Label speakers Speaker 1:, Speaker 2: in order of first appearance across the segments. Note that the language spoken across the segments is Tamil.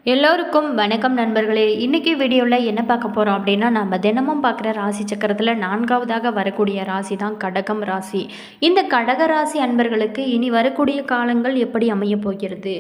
Speaker 1: எல்லோருக்கும் வணக்கம் நண்பர்களே. இன்றைக்கி வீடியோவில் என்ன பார்க்க போகிறோம் அப்படின்னா, நம்ம தினமும் பார்க்குற ராசி சக்கரத்தில் 4வதாக வரக்கூடிய ராசி தான் கடகம் ராசி. இந்த கடக ராசி அன்பர்களுக்கு இனி வரக்கூடிய காலங்கள் எப்படி அமைய போகிறது,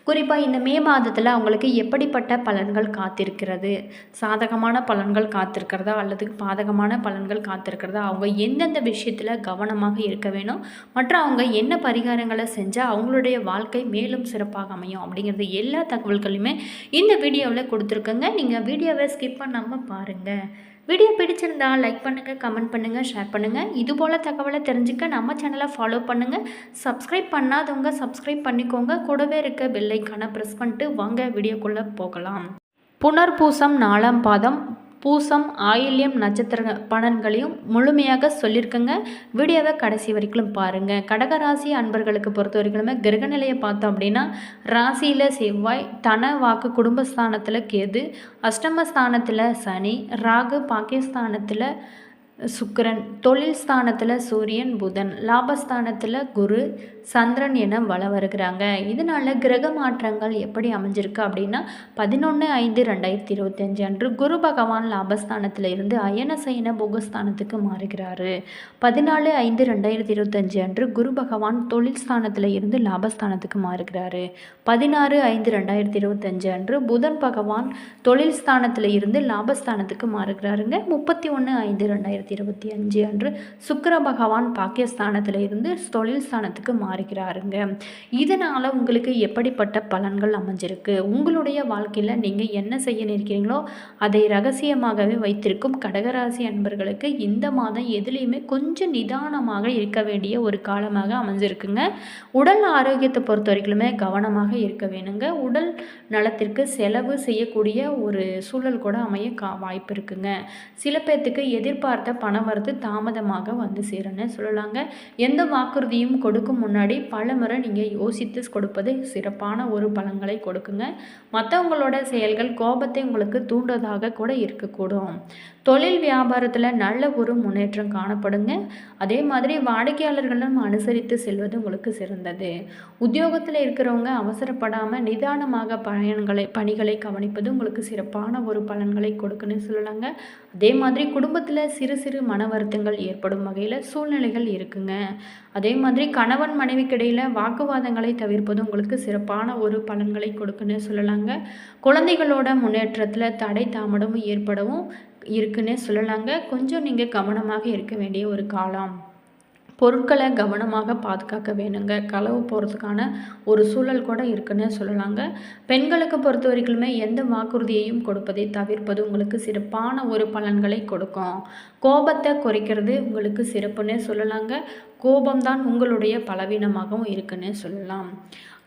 Speaker 1: குறிப்பாக இந்த மே மாதத்தில் அவங்களுக்கு எப்படிப்பட்ட பலன்கள் காத்திருக்கிறது, சாதகமான பலன்கள் காத்திருக்கிறதா அல்லது பாதகமான பலன்கள் காத்திருக்கிறதா, அவங்க எந்தெந்த விஷயத்தில் கவனமாக இருக்க வேணும், மற்றும் அவங்க என்ன பரிகாரங்களை செஞ்சால் அவங்களுடைய வாழ்க்கை மேலும் சிறப்பாக அமையும் அப்படிங்கிறது எல்லா தகவல்களுமே இந்த வீடியோவில் கொடுத்துருக்கேங்க. நீங்கள் வீடியோவை ஸ்கிப் பண்ணாமல் பாருங்கள். வீடியோ பிடிச்சிருந்தா லைக் பண்ணுங்கள், கமெண்ட் பண்ணுங்கள், ஷேர் பண்ணுங்கள். இதுபோல் தகவலை தெரிஞ்சுக்க நம்ம சேனலை ஃபாலோ பண்ணுங்கள். சப்ஸ்கிரைப் பண்ணாதவங்க சப்ஸ்கிரைப் பண்ணிக்கோங்க. கூடவே இருக்க பெல் ஐக்கானை ப்ரெஸ் பண்ணிட்டு வாங்க வீடியோக்குள்ளே போகலாம். புனர்பூசம் 4ஆம் பாதம், பூசம், ஆயில்யம் நட்சத்திர பலன்களையும் முழுமையாக சொல்லியிருக்கேங்க. வீடியோவை கடைசி வரைக்கும் பாருங்கள். கடகராசி அன்பர்களுக்கு பொறுத்த வரைக்குமே கிரகநிலையை பார்த்தோம் அப்படின்னா, ராசியில் செவ்வாய், தன வாக்கு குடும்பஸ்தானத்தில் கேது, அஷ்டமஸ்தானத்தில் சனி, ராகு பாக்கியஸ்தானத்தில் சுக்கிரன், தொழில் ஸ்தானத்தில் சூரியன், புதன், லாபஸ்தானத்தில் குரு, சந்திரன் என வள வருகிறாங்க. இதனால் கிரக மாற்றங்கள் எப்படி அமைஞ்சிருக்கு அப்படின்னா, 11/5/2025 அன்று குரு பகவான் லாபஸ்தானத்தில் இருந்து அயன சயன போகஸ்தானத்துக்கு மாறுகிறாரு. 14/5/2025 அன்று குரு பகவான் தொழில் ஸ்தானத்தில் இருந்து லாபஸ்தானத்துக்கு மாறுகிறாரு. 16/5/2025 அன்று புதன் பகவான் தொழில் ஸ்தானத்தில் இருந்து லாபஸ்தானத்துக்கு மாறுகிறாருங்க. 31/5/2025 அன்று சுக்கிர பகவான் பாக்கியஸ்தானத்தில் இருந்து தொழில் ஸ்தானத்துக்கு மாறுகிறாருங்க. இதனால் உங்களுக்கு எப்படிப்பட்ட பலன்கள் அமைஞ்சிருக்கு, உங்களுடைய வாழ்க்கையில் நீங்கள் என்ன செய்ய நினைக்கிறீங்களோ அதை ரகசியமாகவே வைத்திருக்கும் கடகராசி அன்பர்களுக்கு இந்த மாதம் எதுலேயுமே கொஞ்சம் நிதானமாக இருக்க வேண்டிய ஒரு காலமாக அமைஞ்சிருக்குங்க. உடல் ஆரோக்கியத்தை பொறுத்த வரைக்குமே கவனமாக இருக்க வேணுங்க. உடல் நலத்திற்கு செலவு செய்யக்கூடிய ஒரு சூழல் கூட அமைய வாய்ப்பு இருக்குங்க. சில பேர்த்துக்கு எதிர்பார்த்த பண வரத்து தாமதமாக வந்து சேருன்னு சொல்லலாங்க. எந்த வாக்குறுதியும் கொடுக்கும் முன்னாடி பல முறை நீங்கள் யோசித்து கொடுப்பது சிறப்பான ஒரு பலன்களை கொடுக்குங்க. மற்றவங்களோட செயல்கள் கோபத்தை உங்களுக்கு தூண்டுவதாக கூட இருக்கக்கூடும். தொழில் வியாபாரத்தில் நல்ல ஒரு முன்னேற்றம் காணப்படுங்க. அதே மாதிரி வாடிக்கையாளர்களும் அனுசரித்து செல்வது உங்களுக்கு சிறந்தது. உத்தியோகத்தில் இருக்கிறவங்க அவசரப்படாமல் நிதானமாக பணிகளை கவனிப்பது உங்களுக்கு சிறப்பான ஒரு பலன்களை கொடுக்குன்னு சொல்லலாங்க. அதே மாதிரி குடும்பத்தில் சிறு சிறு மன வருத்தங்கள் ஏற்படும் வகையில் சூழ்நிலைகள் இருக்குங்க. அதே மாதிரி கணவன் மனைவிக்கிடையில் வாக்குவாதங்களை தவிர்ப்பது உங்களுக்கு சிறப்பான ஒரு பலன்களை கொடுக்குன்னு சொல்லலாங்க. குழந்தைகளோட முன்னேற்றத்தில் தடை தாமதமும் ஏற்படவும் இருக்குன்னே சொல்லலாங்க. கொஞ்சம் நீங்கள் கவனமாக இருக்க வேண்டிய ஒரு காலம். பொருட்களை கவனமாக பாதுகாக்க வேணுங்க. களவு போகிறதுக்கான ஒரு சூழல் கூட இருக்குன்னு சொல்லலாங்க. பெண்களுக்கு பொறுத்த வரைக்குமே எந்த வாக்குறுதியையும் கொடுப்பதை தவிர்ப்பது உங்களுக்கு சிறப்பான ஒரு பலன்களை கொடுக்கும். கோபத்தை குறைக்கிறது உங்களுக்கு சிறப்புன்னே சொல்லலாங்க. கோபம்தான் உங்களுடைய பலவீனமாகவும் இருக்குன்னு சொல்லலாம்.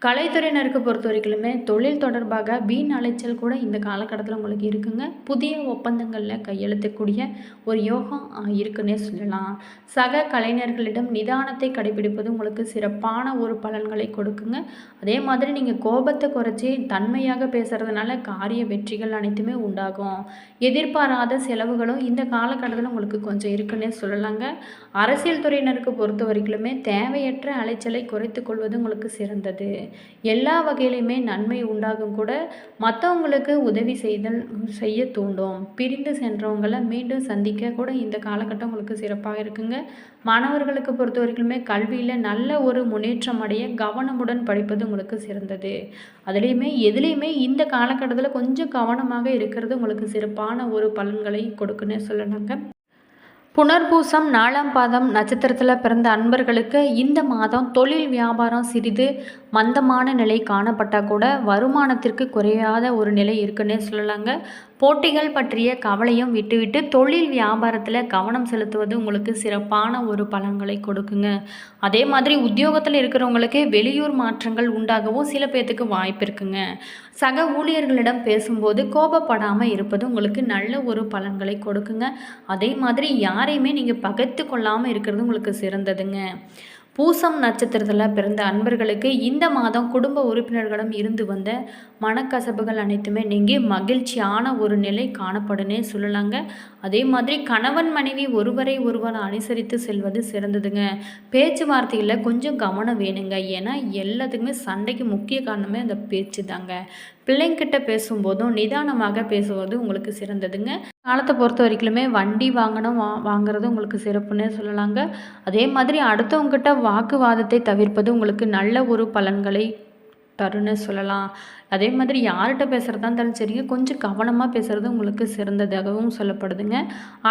Speaker 1: கலைத்துறையினருக்கு பொறுத்த வரைக்குமே தொழில் தொடர்பாக வீண் அலைச்சல் கூட இந்த காலகட்டத்தில் உங்களுக்கு இருக்குங்க. புதிய ஒப்பந்தங்களில் கையெழுத்தக்கூடிய ஒரு யோகம் இருக்குன்னே சொல்லலாம். சக கலைஞர்களிடம் நிதானத்தை கடைபிடிப்பது உங்களுக்கு சிறப்பான ஒரு பலன்களை கொடுக்குங்க. அதே மாதிரி நீங்கள் கோபத்தை குறைச்சி தன்மையாக பேசுகிறதுனால காரிய வெற்றிகள் அனைத்துமே உண்டாகும். எதிர்பாராத செலவுகளும் இந்த காலகட்டத்தில் உங்களுக்கு கொஞ்சம் இருக்குன்னே சொல்லலாங்க. அரசியல் துறையினருக்கு பொறுத்த வரைக்குமே தேவையற்ற அலைச்சலை குறைத்து கொள்வது உங்களுக்கு சிறந்தது. எல்லா வகையிலுமே நன்மை உண்டாகும் கூட மற்றவங்களுக்கு உதவி செய்ய தூண்டும். பிரிந்து சென்றவங்களை மீண்டும் சந்திக்க கூட இந்த காலகட்டம் உங்களுக்கு சிறப்பாக இருக்குங்க. மாணவர்களுக்கு பொறுத்த வரைக்குமே கல்வியில் நல்ல ஒரு முன்னேற்றம் அடைய கவனமுடன் படிப்பது உங்களுக்கு சிறந்தது. அதுலேயுமே எதுலேயுமே இந்த காலகட்டத்தில் கொஞ்சம் கவனமாக இருக்கிறது உங்களுக்கு சிறப்பான ஒரு பலன்களை கொடுக்குன்னு சொல்லலாங்க. புனர்பூசம் 4ஆம் பாதம் நட்சத்திரத்தில் பிறந்த அன்பர்களுக்கு இந்த மாதம் தொழில் வியாபாரம் சிறிது மந்தமான நிலை காணப்பட்டால் கூட வருமானத்திற்கு குறையாத ஒரு நிலை இருக்குன்னே சொல்லலாங்க. போட்டிகள் பற்றிய கவலையும் விட்டுவிட்டு தொழில் வியாபாரத்தில் கவனம் செலுத்துவது உங்களுக்கு சிறப்பான ஒரு பலன்களை கொடுக்குங்க. அதே மாதிரி உத்தியோகத்தில் இருக்கிறவங்களுக்கு வெளியூர் மாற்றங்கள் உண்டாகவும் சில பேர்த்துக்கு வாய்ப்பு இருக்குங்க. சக ஊழியர்களிடம் பேசும்போது கோபப்படாமல் இருப்பது உங்களுக்கு நல்ல ஒரு பலன்களை கொடுக்குங்க. அதே மாதிரி யாரையுமே நீங்கள் பகைத்து கொள்ளாமல் இருக்கிறது உங்களுக்கு சிறந்ததுங்க. பூசம் நட்சத்திரத்தில் பிறந்த அன்பர்களுக்கு இந்த மாதம் குடும்ப உறுப்பினர்களிடம் இருந்து வந்த மனக்கசப்புகள் அனைத்துமே நீங்கி மகிழ்ச்சியான ஒரு நிலை காணப்படுன்னே சொல்லலாங்க. அதே மாதிரி கணவன் மனைவி ஒருவரை ஒருவர் அனுசரித்து செல்வது சிறந்ததுங்க. பேச்சுவார்த்தையில் கொஞ்சம் கவனம் வேணுங்க. ஏன்னா எல்லாத்துக்குமே சண்டைக்கு முக்கிய காரணமே அந்த பேச்சு தாங்க. பிள்ளைங்கிட்ட பேசும்போதும் நிதானமாக பேசுவது உங்களுக்கு சிறந்ததுங்க. காலத்தை பொறுத்த வரைக்குமே வண்டி வாங்கணும் வாங்குறது உங்களுக்கு சிறப்புன்னே சொல்லலாங்க. அதே மாதிரி அடுத்தவங்ககிட்ட வாக்குவாதத்தை தவிர்ப்பது உங்களுக்கு நல்ல ஒரு பலன்களை தருன்னு சொல்லலாம். அதே மாதிரி யார்கிட்ட பேசுகிறதா இருந்தாலும் சரிங்க, கொஞ்சம் கவனமாக பேசுகிறது உங்களுக்கு சிறந்ததாகவும் சொல்லப்படுதுங்க.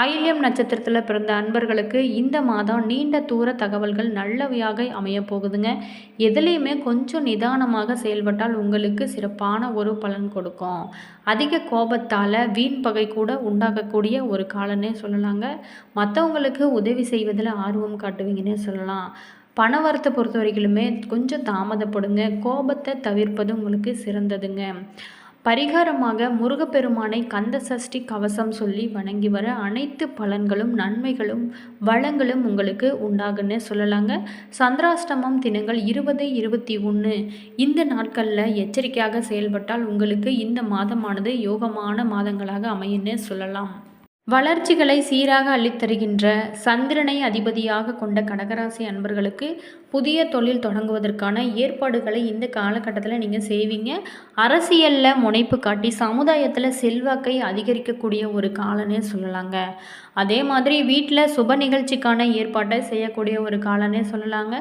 Speaker 1: ஆயில்யம் நட்சத்திரத்தில் பிறந்த அன்பர்களுக்கு இந்த மாதம் நீண்ட தூர தகவல்கள் நல்லவையாக அமைய போகுதுங்க. எதுலேயுமே கொஞ்சம் நிதானமாக செயல்பட்டால் உங்களுக்கு சிறப்பான ஒரு பலன் கொடுக்கும். அதிக கோபத்தால் வீண் பகை கூட உண்டாகக்கூடிய ஒரு காலன்னே சொல்லலாங்க. மற்றவங்களுக்கு உதவி செய்வதில் ஆர்வம் காட்டுவீங்கன்னே சொல்லலாம். பண வரத்தை பொறுத்த வரைக்குமே கொஞ்சம் தாமதப்படுங்க. கோபத்தை தவிர்ப்பது உங்களுக்கு சிறந்ததுங்க. பரிகாரமாக முருகப்பெருமானை கந்த சஷ்டி கவசம் சொல்லி வணங்கி வர அனைத்து பலன்களும் நன்மைகளும் வளங்களும் உங்களுக்கு உண்டாகுன்னு சொல்லலாங்க. சந்திராஷ்டமம் தினங்கள் 20, 21 இந்த நாட்களில் எச்சரிக்கையாக செயல்பட்டால் உங்களுக்கு இந்த மாதமானது யோகமான மாதங்களாக அமையுன்னு சொல்லலாம். வளர்ச்சிகளை சீராக அள்ளித்தருகின்ற சந்திரனை அதிபதியாக கொண்ட கடகராசி அன்பர்களுக்கு புதிய தொழில் தொடங்குவதற்கான ஏற்பாடுகளை இந்த காலகட்டத்தில் நீங்கள் செய்வீங்க. அரசியலில் முனைப்பு காட்டி சமுதாயத்தில் செல்வாக்கை அதிகரிக்கக்கூடிய ஒரு காலனே சொல்லலாங்க. அதே மாதிரி வீட்டில் சுப நிகழ்ச்சிக்கான ஏற்பாட்டை செய்யக்கூடிய ஒரு காலனே சொல்லலாங்க.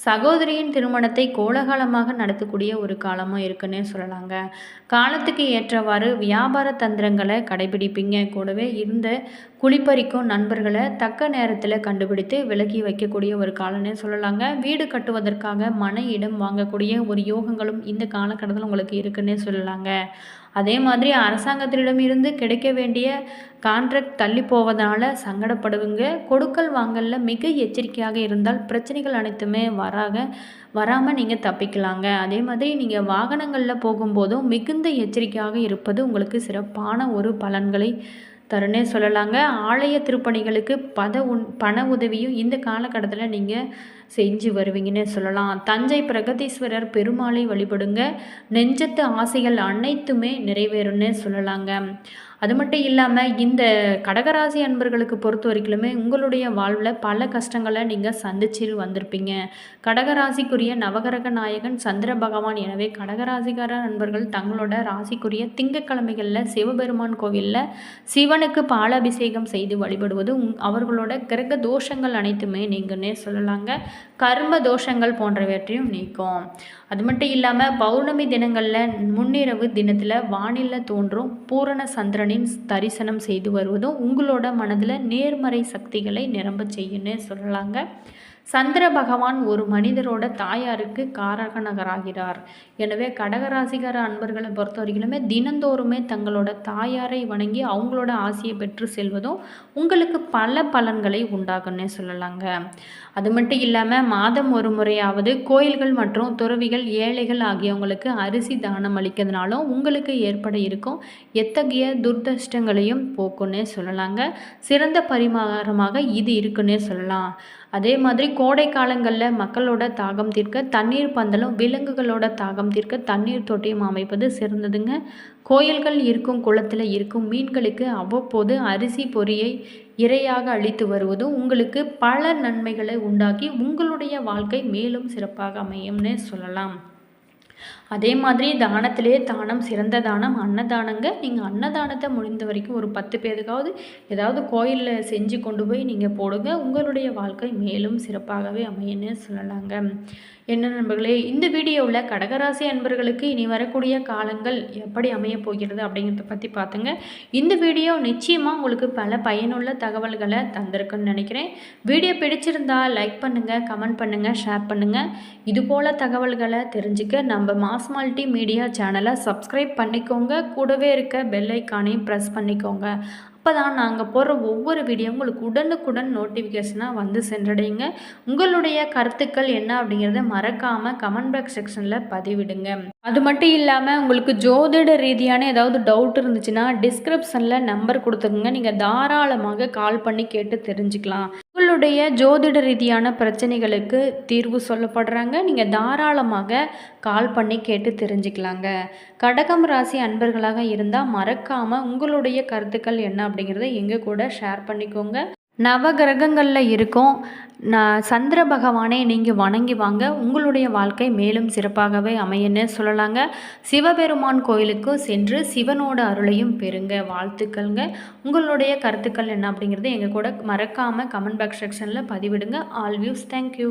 Speaker 1: சகோதரியின் திருமணத்தை கோலாகலமாக நடத்தக்கூடிய ஒரு காலமாக இருக்குன்னே சொல்லலாங்க. காலத்துக்கு ஏற்றவாறு வியாபார தந்திரங்களை கடைபிடிப்பீங்க. கூடவே இருந்த குளிப்பறிக்கும் நண்பர்களை தக்க நேரத்தில் கண்டுபிடித்து விலக்கி வைக்கக்கூடிய ஒரு காலனே சொல்லலாங்க. வீடு கட்டுவதற்காக மன இடம் வாங்கக்கூடிய ஒரு யோகங்களும் இந்த காலகட்டத்தில் உங்களுக்கு இருக்குன்னே சொல்லலாங்க. அதே மாதிரி அரசாங்கத்திடம் இருந்து கிடைக்க வேண்டிய கான்ட்ராக்ட் தள்ளி போவதனால சங்கடப்படுவீங்க. கொடுக்கல் வாங்கலில் மிக எச்சரிக்கையாக இருந்தால் பிரச்சனைகள் அனைத்துமே வராமல் நீங்கள் தப்பிக்கலாங்க. அதே மாதிரி நீங்கள் வாகனங்களில் போகும்போதும் மிகுந்த எச்சரிக்கையாக இருப்பது உங்களுக்கு சிறப்பான ஒரு பலன்களை தருணே சொல்லலாங்க. ஆலய திருப்பணிகளுக்கு பண உதவியும் இந்த காலகட்டத்தில் நீங்கள் செஞ்சு வருவீங்கன்னு சொல்லலாம். தஞ்சை பிரகதீஸ்வரர் பெருமாளை வழிபடுங்க. நெஞ்சத்து ஆசைகள் அனைத்துமே நிறைவேறும்னு சொல்லலாங்க. அது மட்டும் இல்லாமல் இந்த கடகராசி அன்பர்களுக்கு பொறுத்த வரைக்குமே உங்களுடைய வாழ்வில் பல கஷ்டங்களை நீங்கள் சந்திச்சு வந்திருப்பீங்க. கடகராசிக்குரிய நவகிரக நாயகன் சந்திர பகவான். எனவே கடகராசிக்கார நண்பர்கள் தங்களோட ராசிக்குரிய திங்கட்கிழமைகளில் சிவபெருமான் கோவிலில் சிவனுக்கு பாலாபிஷேகம் செய்து வழிபடுவது அவர்களோட கிரக தோஷங்கள் அனைத்துமே நீங்கன்னே சொல்லலாங்க. கர்ம தோஷங்கள் போன்றவற்றையும் நீக்கும். அது மட்டும் இல்லாமல் பௌர்ணமி தினங்களில் முன்னிரவு தினத்தில் வானில் தோன்றும் பூரண சந்திரனின் தரிசனம் செய்து வருவதும் உங்களோட மனதில் நேர்மறை சக்திகளை நிரம்ப செய்யுன்னு சொல்லலாங்க. சந்திர பகவான் ஒரு மனிதரோட தாயாருக்கு காரகநகராகிறார். எனவே கடகராசிகார அன்பர்களை பொறுத்த வரைக்குமே தினந்தோறுமே தங்களோட தாயாரை வணங்கி அவங்களோட ஆசையை பெற்று செல்வதும் உங்களுக்கு பல பலன்களை உண்டாகும்னே சொல்லலாங்க. அது மட்டும் இல்லாமல் மாதம் ஒரு முறையாவது கோயில்கள் மற்றும் துறவிகள் ஏழைகள் ஆகியவங்களுக்கு அரிசி தானம் அளிக்கிறதுனாலும் உங்களுக்கு ஏற்பட இருக்கும் எத்தகைய துர்தஷ்டங்களையும் போக்குன்னே சொல்லலாங்க. சிறந்த பரிமாறமாக இது இருக்குன்னே சொல்லலாம். அதே மாதிரி கோடை காலங்களில் மக்களோட தாகம் தீர்க்க தண்ணீர் பந்தலும் விலங்குகளோட தாகம் தீர்க்க தண்ணீர் தொட்டியும் அமைப்பது சிறந்ததுங்க. கோயில்கள் இருக்கும் குளத்தில் இருக்கும் மீன்களுக்கு அவ்வப்போது அரிசி பொரியை இரையாக அளித்து வருவதும் உங்களுக்கு பல நன்மைகளை உண்டாக்கி உங்களுடைய வாழ்க்கை மேலும் சிறப்பாக அமையும்னு சொல்லலாம். அதே மாதிரி தானத்திலே தானம் சிறந்த தானம் அன்னதானங்க. நீங்கள் அன்னதானத்தை முடிந்த வரைக்கும் ஒரு 10 பேருக்காவது ஏதாவது கோயிலில் செஞ்சு கொண்டு போய் நீங்கள் போடுங்க. உங்களுடைய வாழ்க்கை மேலும் சிறப்பாகவே அமையுன்னு சொல்லலாங்க. என்ன நண்பர்களே, இந்த வீடியோவில் கடகராசி அன்பர்களுக்கு இனி வரக்கூடிய காலங்கள் எப்படி அமைய போகிறது அப்படிங்கிறத பற்றி பார்த்துங்க. இந்த வீடியோ நிச்சயமாக உங்களுக்கு பல பயனுள்ள தகவல்களை தந்திருக்குன்னு நினைக்கிறேன். வீடியோ பிடிச்சிருந்தா லைக் பண்ணுங்கள், கமெண்ட் பண்ணுங்கள், ஷேர் பண்ணுங்கள். இதுபோல் தகவல்களை தெரிஞ்சுக்க நம்ம மாஸ் மல்டி மீடியா சேனலை சப்ஸ்கிரைப் பண்ணிக்கோங்க. கூடவே இருக்க பெல் ஐக்கானையும் ப்ரெஸ் பண்ணிக்கோங்க. அப்போ தான் நாங்கள் போடுற ஒவ்வொரு வீடியோ உங்களுக்கு உடனுக்குடன் நோட்டிஃபிகேஷனாக வந்து சென்றடையுங்க. உங்களுடைய கருத்துக்கள் என்ன அப்படிங்கிறத மறக்காமல் கமெண்ட் பாக்ஸ் செக்ஷனில் பதிவிடுங்க. அது மட்டும் இல்லாமல் உங்களுக்கு ஜோதிட ரீதியான ஏதாவது டவுட் இருந்துச்சுன்னா டிஸ்கிரிப்ஷனில் நம்பர் கொடுத்துருங்க. நீங்கள் தாராளமாக கால் பண்ணி கேட்டு தெரிஞ்சுக்கலாம். உங்களுடைய ஜோதிட ரீதியான பிரச்சனைகளுக்கு தீர்வு சொல்லப்படுறாங்க. நீங்கள் தாராளமாக கால் பண்ணி கேட்டு தெரிஞ்சுக்கலாங்க. கடகம் ராசி அன்பர்களாக இருந்தால் மறக்காமல் உங்களுடைய கருத்துக்கள் என்ன அப்படிங்கிறத எங்கள் கூட ஷேர் பண்ணிக்கோங்க. நவகிரகங்களில் இருக்கும் சந்திர பகவானை நீங்கள் வணங்கி வாங்க. உங்களுடைய வாழ்க்கை மேலும் சிறப்பாகவே அமையன்னு சொல்லலாங்க. சிவபெருமான் கோயிலுக்கு சென்று சிவனோட அருளையும் பெறுங்க. வாழ்த்துக்கள்ங்க. உங்களுடைய கருத்துக்கள் என்ன அப்படிங்கிறது எங்கள் கூட மறக்காமல் கமெண்ட் பாக்ஸ் செக்ஷனில் பதிவிடுங்க. All views. தேங்க்யூ.